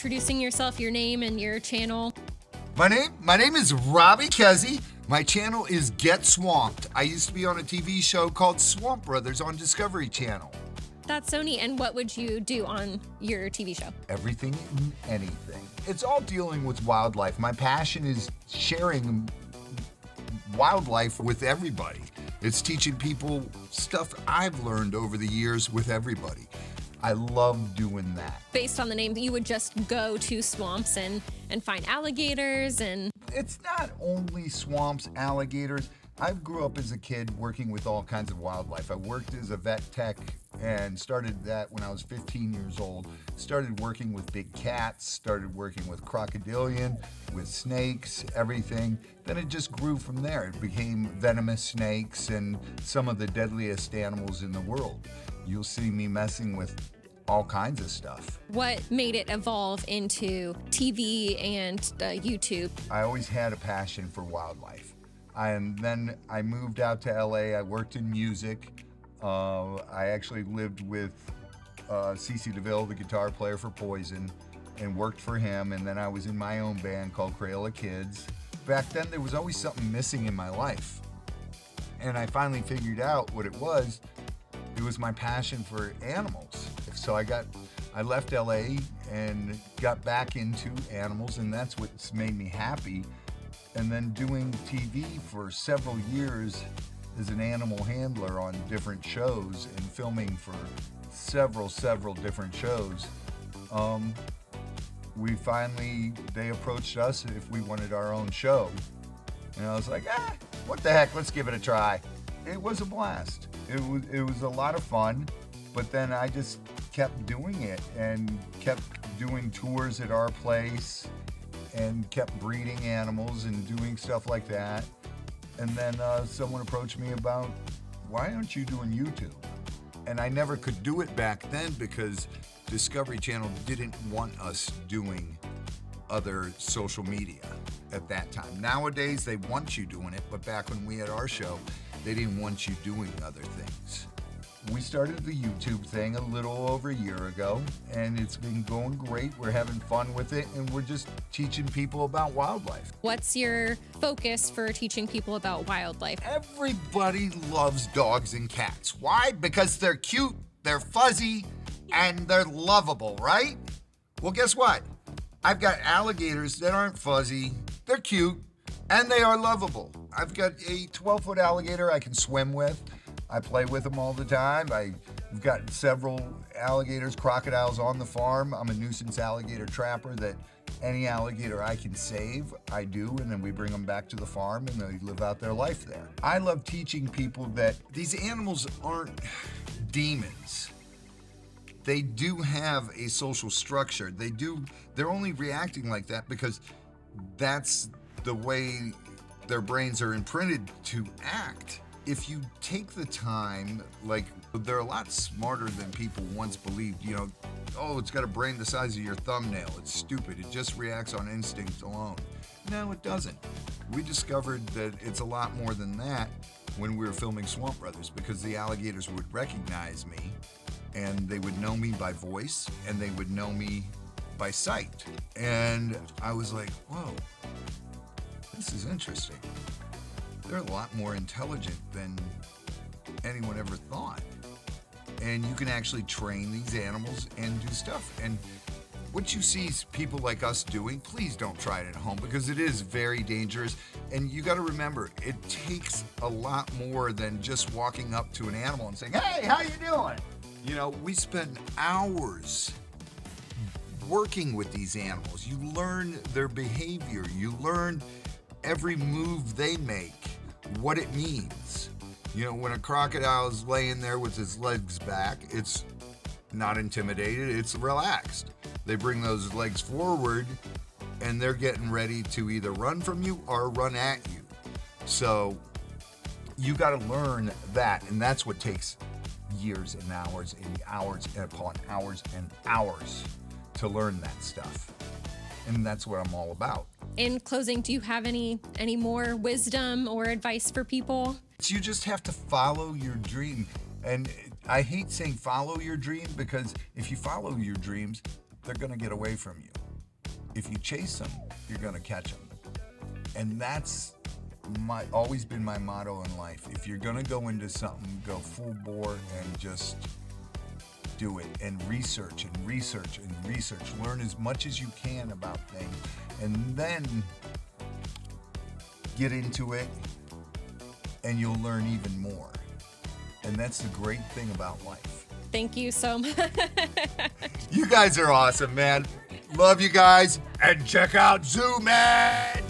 introducing yourself, your name and your channel? My name is Robbie Keszey. My channel is Get Swamped. I used to be on a TV show called Swamp Brothers on Discovery Channel. That's so neat. And what would you do on your TV show? Everything and anything. It's all dealing with wildlife. My passion is sharing wildlife with everybody. It's teaching people stuff I've learned over the years with everybody. I love doing that. Based on the name, you would just go to swamps and find alligators and... It's not only swamps, alligators. I grew up as a kid working with all kinds of wildlife. I worked as a vet tech and started that when I was 15 years old. Started working with big cats, started working with crocodilian, with snakes, everything. Then it just grew from there. It became venomous snakes and some of the deadliest animals in the world. You'll see me messing with all kinds of stuff. What made it evolve into TV and YouTube? I always had a passion for wildlife. And then I moved out to LA. I worked in music. I actually lived with C.C. DeVille, the guitar player for Poison, and worked for him. And then I was in my own band called Crayola Kids. Back then, there was always something missing in my life. And I finally figured out what it was. It was my passion for animals. So I left LA and got back into animals, and that's what's made me happy. And then doing TV for several years as an animal handler on different shows and filming for several different shows, they approached us if we wanted our own show. And I was like, what the heck, let's give it a try. It was a blast. It was a lot of fun, but then I just kept doing it and kept doing tours at our place and kept breeding animals and doing stuff like that. And then someone approached me about, why aren't you doing YouTube? And I never could do it back then because Discovery Channel didn't want us doing other social media at that time. Nowadays, they want you doing it, but back when we had our show, they didn't want you doing other things. We started the YouTube thing a little over a year ago, and it's been going great. We're having fun with it, and we're just teaching people about wildlife. What's your focus for teaching people about wildlife? Everybody loves dogs and cats. Why? Because they're cute, they're fuzzy, and they're lovable, right? Well, guess what? I've got alligators that aren't fuzzy, they're cute, and they are lovable. I've got a 12-foot alligator I can swim with. I play with them all the time. I've got several alligators, crocodiles on the farm. I'm a nuisance alligator trapper that any alligator I can save, I do, and then we bring them back to the farm and they live out their life there. I love teaching people that these animals aren't demons. They do have a social structure. They're only reacting like that because that's the way their brains are imprinted to act. If you take the time, they're a lot smarter than people once believed. It's got a brain the size of your thumbnail. It's stupid. It just reacts on instinct alone. No, it doesn't. We discovered that it's a lot more than that when we were filming Swamp Brothers, because the alligators would recognize me and they would know me by voice and they would know me by sight. And I was like, whoa, this is interesting. They're a lot more intelligent than anyone ever thought. And you can actually train these animals and do stuff. And what you see people like us doing, please don't try it at home because it is very dangerous. And you got to remember, it takes a lot more than just walking up to an animal and saying, hey, how you doing? We spend hours working with these animals. You learn their behavior. You learn every move they make, what it means. When a crocodile is laying there with his legs back, it's not intimidated, it's relaxed. They bring those legs forward and they're getting ready to either run from you or run at you. So you got to learn that, and that's what takes years and hours and hours upon hours and hours to learn that stuff. And that's what I'm all about. In closing, do you have any more wisdom or advice for people? You just have to follow your dream. And I hate saying follow your dream because if you follow your dreams, they're going to get away from you. if you chase them, you're gonna catch them. And that's always been my motto in life. If you're gonna go into something, go full bore and just do it, and research and research and research. Learn as much as you can about things, and then get into it, and you'll learn even more. And that's the great thing about life. Thank you so much. You guys are awesome, man. Love you guys, and check out Zoo Med.